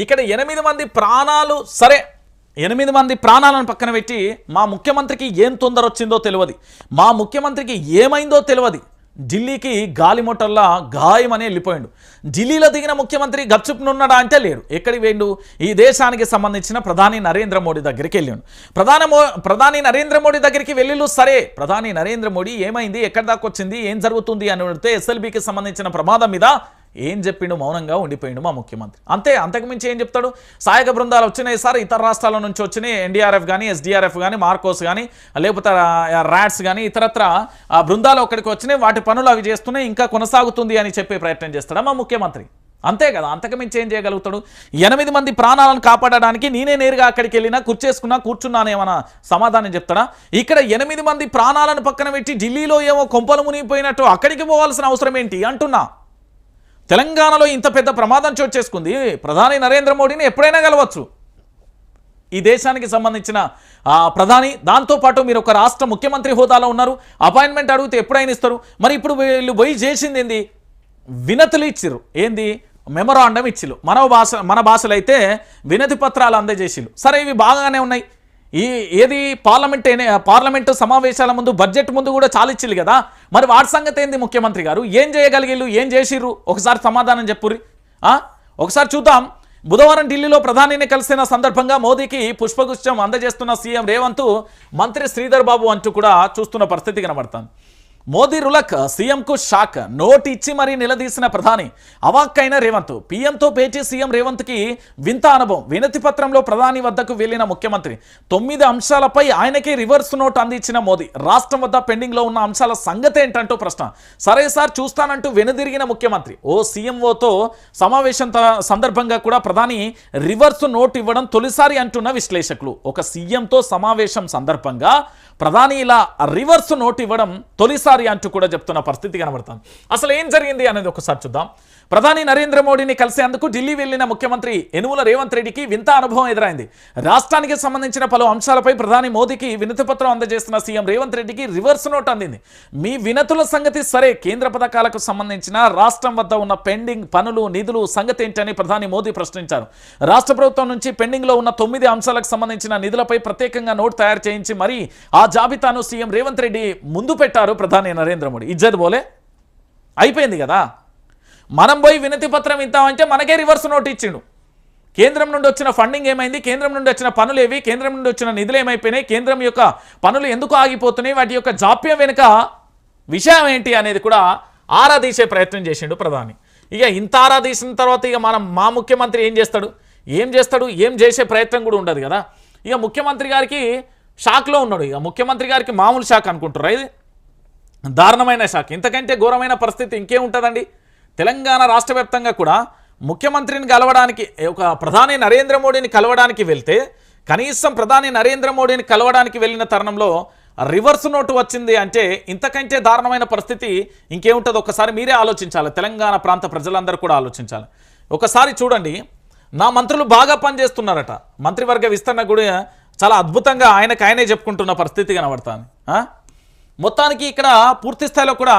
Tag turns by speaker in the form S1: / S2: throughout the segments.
S1: ఇక్కడ 8 మంది ప్రాణాలు సరే 8 మంది ప్రాణాలను పక్కన పెట్టి మా ముఖ్యమంత్రికి ఏం తొందర వచ్చిందో తెలియదు, మా ముఖ్యమంత్రికి ఏమైందో తెలియదు. ఢిల్లీకి గాలిమోటల్లా గాయమని వెళ్ళిపోయాడు. ఢిల్లీలో దిగిన ముఖ్యమంత్రి గప్చుప్నున్నాడా అంటే లేడు. ఎక్కడికి వేయండు? ఈ దేశానికి సంబంధించిన ప్రధాని నరేంద్ర మోడీ దగ్గరికి వెళ్ళాడు. ప్రధాని నరేంద్ర మోడీ దగ్గరికి వెళ్ళిళ్ళు సరే, ప్రధాని నరేంద్ర మోడీ ఏమైంది, ఎక్కడి దాకా వచ్చింది, ఏం జరుగుతుంది అని అడిగితే ఎస్ఎల్బీకి సంబంధించిన ప్రమాదం మీద ఏం చెప్పిండు? మౌనంగా ఉండిపోయిండు మా ముఖ్యమంత్రి. అంతే, అంతకుమించి ఏం చెప్తాడు? సహాయక బృందాలు వచ్చినాయి సార్, ఇతర రాష్ట్రాల నుంచి వచ్చినాయి, ఎన్డీఆర్ఎఫ్ కానీ, ఎస్డీఆర్ఎఫ్ కానీ, మార్కోస్ కానీ, లేకపోతే ర్యాట్స్ కానీ, ఇతరత్ర బృందాలు ఒక్కడికి వచ్చినాయి, వాటి పనులు అవి చేస్తున్నాయి, ఇంకా కొనసాగుతుంది అని చెప్పే ప్రయత్నం చేస్తాడా మా ముఖ్యమంత్రి? అంతే కదా, అంతకుమించి ఏం చేయగలుగుతాడు? 8 మంది ప్రాణాలను కాపాడడానికి నేనే నేరుగా అక్కడికి వెళ్ళినా కూర్చున్నాను ఏమన్నా సమాధానం చెప్తాడా? ఇక్కడ 8 మంది ప్రాణాలను పక్కన పెట్టి ఢిల్లీలో ఏమో కొంపలు మునిగిపోయినట్టు అక్కడికి పోవాల్సిన అవసరం ఏంటి అంటున్నా. తెలంగాణలో ఇంత పెద్ద ప్రమాదం చోటు చేసుకుంది, ప్రధాని నరేంద్ర మోడీని ఎప్పుడైనా కలవచ్చు. ఈ దేశానికి సంబంధించిన ప్రధాని, దాంతోపాటు మీరు ఒక రాష్ట్ర ముఖ్యమంత్రి హోదాలో ఉన్నారు, అపాయింట్మెంట్ అడిగితే ఎప్పుడైనా ఇస్తారు. మరి ఇప్పుడు వీళ్ళు పోయి చేసింది ఏంది? వినతులు ఇచ్చిర్రు. ఏంది? మెమొరాండం ఇచ్చిర్రు. మన భాషలో అయితే వినతి పత్రాలు అందజేసిర్రు. సరే, ఇవి బాగానే ఉన్నాయి. ఏది పార్లమెంటు సమావేశాల ముందు, బడ్జెట్ ముందు కూడా చాలిచ్చిల్లు కదా. మరి వాటి సంగతి ఏంది? ముఖ్యమంత్రి గారు ఏం చేయగలిగిళ్ళు, ఏం చేసిర్రు? ఒకసారి సమాధానం చెప్పుర్రి. ఒకసారి చూద్దాం. బుధవారం ఢిల్లీలో ప్రధానిని కలిసిన సందర్భంగా మోదీకి పుష్పగుచ్చం అందజేస్తున్న సీఎం రేవంత్, మంత్రి శ్రీధర్ బాబు అంటూ కూడా చూస్తున్న పరిస్థితి కనబడుతుంది. మోదీ రులక్, సీఎంకు షాక్, నోటు ఇచ్చి మరీ నిలదీసిన ప్రధాని, అవాక్కైన రేవంత్. పీఎంతో భేటీ సీఎం రేవంత్కి వింత అనుభవం. వినతి పత్రంలో ప్రధాని వద్దకు వెళ్లిన ముఖ్యమంత్రి 9 అంశాలపై ఆయనకే రివర్స్ నోట్ అందించిన మోదీ. రాష్ట్రం వద్ద పెండింగ్లో ఉన్న అంశాల సంగతి ఏంటంటూ ప్రశ్న. సరే సార్ చూస్తానంటూ వెనుదిరిగిన ముఖ్యమంత్రి. సీఎంఓతో సమావేశం సందర్భంగా కూడా ప్రధాని రివర్స్ నోట్ ఇవ్వడం తొలిసారి అంటున్న విశ్లేషకులు. ఒక సీఎంతో సమావేశం సందర్భంగా ప్రధాని ఇలా రివర్స్ నోట్ ఇవ్వడం తొలిసారి అంటూ కూడా చెప్తున్న పరిస్థితి కనబడుతుంది. అసలు ఏం జరిగింది అనేది ఒకసారి చూద్దాం. ప్రధాని నరేంద్ర మోడీని కలిసేందుకు ఢిల్లీ వెళ్లిన ముఖ్యమంత్రి యనుమల రేవంత్ రెడ్డికి వింత అనుభవం ఎదురైంది. రాష్ట్రానికి సంబంధించిన పలు అంశాలపై ప్రధాని మోదీకి వినతి పత్రం అందజేస్తున్న సీఎం రేవంత్ రెడ్డికి రివర్స్ నోట్ అందింది. మీ వినతుల సంగతి సరే, కేంద్ర పథకాలకు సంబంధించిన రాష్ట్రం వద్ద ఉన్న పెండింగ్ పనులు, నిధులు సంగతి ఏంటని ప్రధాని మోదీ ప్రశ్నించారు. రాష్ట్ర ప్రభుత్వం నుంచి పెండింగ్ లో ఉన్న 9 అంశాలకు సంబంధించిన నిధులపై ప్రత్యేకంగా నోట్ తయారు చేయించి మరి ఆ జాబితాను సీఎం రేవంత్ రెడ్డి ముందు పెట్టారు ప్రధాని నరేంద్ర మోడీ. ఇజ్జత్ బోలే అయిపోయింది కదా. మనం పోయి వినతి పత్రం ఇద్దామంటే మనకే రివర్స్ నోట్ ఇచ్చిండు. కేంద్రం నుండి వచ్చిన ఫండింగ్ ఏమైంది, కేంద్రం నుండి వచ్చిన పనులు ఏవి, కేంద్రం నుండి వచ్చిన నిధులు ఏమైపోయినాయి, కేంద్రం యొక్క పనులు ఎందుకు ఆగిపోతున్నాయి, వాటి యొక్క జాప్యం వెనుక విషయం ఏంటి అనేది కూడా ఆరాధీసే ప్రయత్నం చేసిండు ప్రధాని. ఇక ఇంత ఆరాధీసిన తర్వాత ఇక మా ముఖ్యమంత్రి ఏం చేస్తాడు, ఏం చేసే ప్రయత్నం కూడా ఉండదు కదా. ఇక ముఖ్యమంత్రి గారికి షాక్లో ఉన్నాడు. ఇక ముఖ్యమంత్రి గారికి మామూలు షాక్ అనుకుంటారు, ఇది దారుణమైన షాక్. ఇంతకంటే ఘోరమైన పరిస్థితి ఇంకేముంటుందండి. తెలంగాణ రాష్ట్ర వ్యాప్తంగా కూడా ముఖ్యమంత్రిని కలవడానికి, ఒక ప్రధాని నరేంద్ర మోడీని కలవడానికి వెళ్తే, కనీసం ప్రధాని నరేంద్ర మోడీని కలవడానికి వెళ్ళిన తరుణంలో రివర్స్ నోటు వచ్చింది అంటే ఇంతకంటే దారుణమైన పరిస్థితి ఇంకేముంటుందో ఒకసారి మీరే ఆలోచించాలి. తెలంగాణ ప్రాంత ప్రజలందరూ కూడా ఆలోచించాలి. ఒకసారి చూడండి, నా మంత్రులు బాగా పనిచేస్తున్నారట. మంత్రివర్గ విస్తరణ కూడా చాలా అద్భుతంగా ఆయనే చెప్పుకుంటున్న పరిస్థితి కనబడుతుంది. మొత్తానికి ఇక్కడ పూర్తి స్థాయిలో కూడా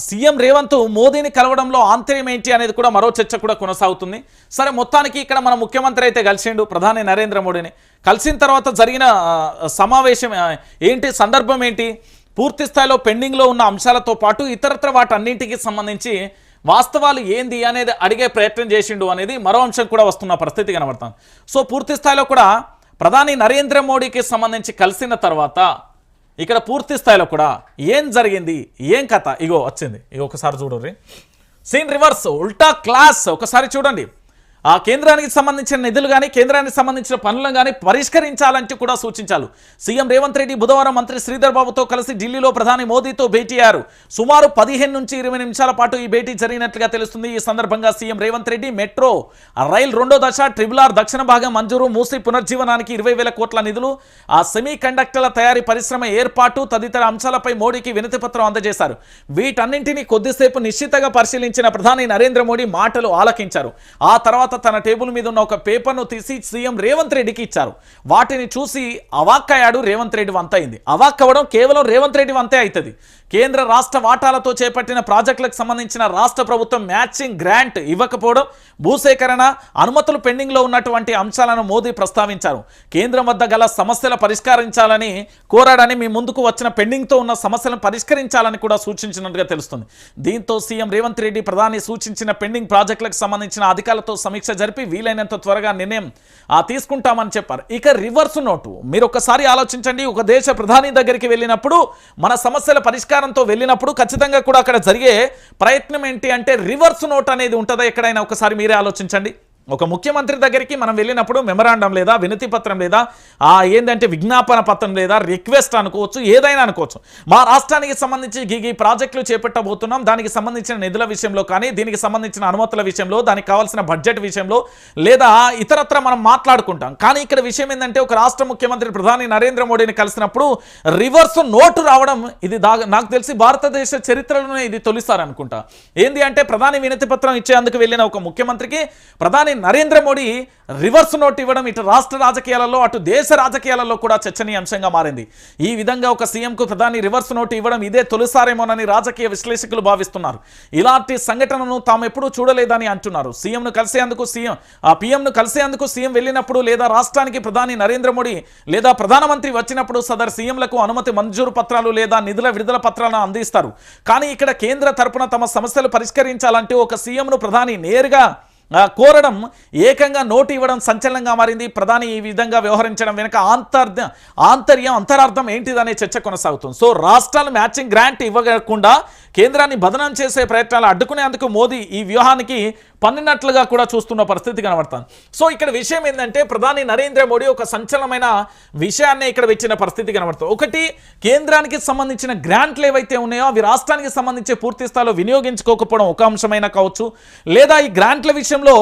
S1: సీఎం రేవంత్ మోదీని కలవడంలో ఆంతర్యం ఏంటి అనేది కూడా మరో చర్చ కూడా కొనసాగుతుంది. సరే, మొత్తానికి ఇక్కడ మన ముఖ్యమంత్రి అయితే కలిసిండు ప్రధాని నరేంద్ర మోడీని. కలిసిన తర్వాత జరిగిన సమావేశం ఏంటి, సందర్భం ఏంటి, పూర్తి స్థాయిలో పెండింగ్లో ఉన్న అంశాలతో పాటు ఇతరత్ర వాటన్నింటికి సంబంధించి వాస్తవాలు ఏంది అనేది అడిగే ప్రయత్నం చేసిండు అనేది మరో అంశం కూడా వస్తున్న పరిస్థితి కనబడుతుంది. సో పూర్తి స్థాయిలో కూడా ప్రధాని నరేంద్ర మోడీకి సంబంధించి కలిసిన తర్వాత ఇక్కడ పూర్తి స్థాయిలో కూడా ఏం జరిగింది, ఏం కథ, ఇగో వచ్చింది. ఇగో ఒకసారి చూడండి, సీన్ రివర్స్, ఉల్టా క్లాస్. ఒకసారి చూడండి, ఆ కేంద్రానికి సంబంధించిన నిధులు కానీ, కేంద్రానికి సంబంధించిన పనులను కానీ పరిష్కరించాలంటూ కూడా సూచించారు. సీఎం రేవంత్ రెడ్డి బుధవారం మంత్రి శ్రీధర్ బాబుతో కలిసి ఢిల్లీలో ప్రధాని మోదీతో భేటీ అయ్యారు. సుమారు 15 నుంచి 20 నిమిషాల పాటు ఈ భేటీ జరిగినట్లుగా తెలుస్తుంది. ఈ సందర్భంగా CM Revanth Reddy metro rail 2వ దశ, ట్రిబుల్-ఆర్ దక్షిణ భాగం మంజూరు, మూసి పునర్జీవనానికి 20,000 కోట్ల నిధులు, ఆ సెమీ కండక్టర్ల తయారీ పరిశ్రమ ఏర్పాటు తదితర అంశాలపై మోడీకి వినతి పత్రం అందజేశారు. వీటన్నింటినీ కొద్దిసేపు నిశ్చితంగా పరిశీలించిన ప్రధాని నరేంద్ర మోడీ మాటలు ఆలకించారు. ఆ తర్వాత తన టేబుల్ మీద ఉన్న ఒక పేపర్ను తీసి సీఎం రేవంత్ రెడ్డికి ఇచ్చారు. వాటిని చూసి అవాక్కయ్యాడు రేవంత్ రెడ్డి. వంతైంది. అవాక్కవడం కేవలం రేవంత్ రెడ్డి వంతే అవుతుంది. కేంద్ర రాష్ట్ర వాటాలతో చేపట్టిన ప్రాజెక్టులకు సంబంధించిన రాష్ట్ర ప్రభుత్వం మ్యాచింగ్ గ్రాంట్ ఇవ్వకపోవడం, భూసేకరణ అనుమతులు పెండింగ్లో ఉన్నటువంటి అంశాలను మోదీ ప్రస్తావించారు. కేంద్రం వద్ద గల సమస్యలు పరిష్కరించాలని కోరాడని, మీ ముందుకు వచ్చిన పెండింగ్తో ఉన్న సమస్యలను పరిష్కరించాలని కూడా సూచించినట్టుగా తెలుస్తుంది. దీంతో సీఎం రేవంత్ రెడ్డి ప్రధాని సూచించిన పెండింగ్ ప్రాజెక్టులకు సంబంధించిన అధికారులతో సమీక్ష జరిపి వీలైనంత త్వరగా నిర్ణయం తీసుకుంటామని చెప్పారు. ఇక రివర్స్ నోటు మీరు ఒకసారి ఆలోచించండి. ఒక దేశ ప్రధాని దగ్గరికి వెళ్ళినప్పుడు, మన సమస్యల పరిష్కారంతో వెళ్ళినప్పుడు ఖచ్చితంగా కూడా అక్కడ జరిగే ప్రయత్నం ఏంటి అంటే రివర్స్ నోట్ అనేది ఉంటుందా ఎక్కడైనా? ఒకసారి మీరే ఆలోచించండి. ఒక ముఖ్యమంత్రి దగ్గరికి మనం వెళ్ళినప్పుడు మెమరాండం లేదా, వినతి పత్రం లేదా, ఏంటంటే విజ్ఞాపన పత్రం లేదా, రిక్వెస్ట్ అనుకోవచ్చు, ఏదైనా అనుకోవచ్చు. మా రాష్ట్రానికి సంబంధించి ఈ ప్రాజెక్టులు చేపట్టబోతున్నాం, దానికి సంబంధించిన నిధుల విషయంలో కానీ, దీనికి సంబంధించిన అనుమతుల విషయంలో, దానికి కావాల్సిన బడ్జెట్ విషయంలో లేదా ఇతరత్ర మనం మాట్లాడుకుంటాం. కానీ ఇక్కడ విషయం ఏంటంటే ఒక రాష్ట్ర ముఖ్యమంత్రి ప్రధాని నరేంద్ర మోడీని కలిసినప్పుడు రివర్స్ నోటు రావడం, ఇది నాకు తెలిసి భారతదేశ చరిత్రలోనే ఇది తొలిసారి అనుకుంటా. ఏంది అంటే ప్రధాని వినతి పత్రం ఇచ్చేందుకు వెళ్ళిన ఒక ముఖ్యమంత్రికి ప్రధాని నరేంద్ర మోడీ రివర్స్ నోట్ ఇవ్వడం ఇటు రాష్ట్ర రాజకీయాలలో అటు దేశ రాజకీయాలలో కూడా చర్చనీయాంశంగా మారింది. ఈ విధంగా ఒక సీఎంకు ప్రధాని రివర్స్ నోట్ ఇవ్వడం ఇదే తొలిసారేమోనని రాజకీయ విశ్లేషకులు భావిస్తున్నారు. ఇలాంటి సంఘటనను తాము ఎప్పుడూ చూడలేదని అంటున్నారు. పీఎంను కలిసేందుకు సీఎం వెళ్ళినప్పుడు లేదా రాష్ట్రానికి ప్రధాని నరేంద్ర మోడీ లేదా ప్రధానమంత్రి వచ్చినప్పుడు సదరు సీఎంలకు అనుమతి మంజూరు పత్రాలు లేదా నిధుల విడుదల పత్రాలను అందిస్తారు. కానీ ఇక్కడ కేంద్ర తరపున తమ సమస్యలు పరిష్కరించాలంటే ఒక సీఎంను ప్రధాని నేరుగా కోరడం, ఏకంగా నోటు ఇవ్వడం సంచలనంగా మారింది. ప్రధాని ఈ విధంగా వ్యవహరించడం వెనుక అంతరార్థం ఏంటిదనే చర్చ కొనసాగుతుంది. సో రాష్ట్రాలు మ్యాచింగ్ గ్రాంట్ ఇవ్వకుండా కేంద్రాన్ని బదనం చేసే ప్రయత్నాలు అడ్డుకునేందుకు మోదీ ఈ వ్యూహానికి పన్నినట్లుగా కూడా చూస్తున్న పరిస్థితి కనబడుతుంది. సో ఇక్కడ విషయం ఏంటంటే ప్రధాని నరేంద్ర మోడీ ఒక సంచలనమైన విషయాన్ని ఇక్కడ వచ్చిన పరిస్థితి కనబడుతుంది. ఒకటి, కేంద్రానికి సంబంధించిన గ్రాంట్లు ఏవైతే ఉన్నాయో అవి రాష్ట్రానికి సంబంధించి పూర్తి స్థాయిలో వినియోగించుకోకపోవడం ఒక అంశమైనా కావచ్చు, లేదా ఈ గ్రాంట్ల విషయంలో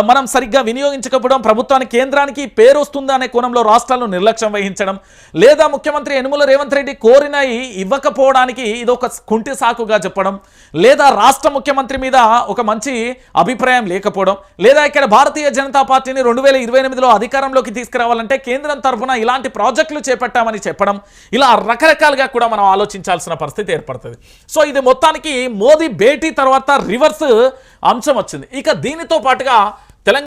S1: మనం సరిగ్గా వినియోగించకపోవడం, ప్రభుత్వానికి కేంద్రానికి పేరు వస్తుందా అనే కోణంలో రాష్ట్రాలు నిర్లక్ష్యం వహించడం, లేదా ముఖ్యమంత్రి యనుమల రేవంత్ రెడ్డి కోరినవి ఇవ్వకపోవడానికి ఇది ఒక కుంటి సాకుగా చెప్పడం, లేదా రాష్ట్ర ముఖ్యమంత్రి మీద ఒక మంచి అభిప్రాయం లేకపోవడం, లేదా ఇక్కడ భారతీయ జనతా పార్టీని 2028లో అధికారంలోకి తీసుకురావాలంటే కేంద్రం తరఫున ఇలాంటి ప్రాజెక్టులు చేపట్టామని చెప్పడం, ఇలా రకరకాలుగా కూడా మనం ఆలోచించాల్సిన పరిస్థితి ఏర్పడుతుంది. సో ఇది మొత్తానికి మోదీ భేటీ తర్వాత రివర్స్ అంశం వచ్చింది. ఇక దీనితో పాటుగా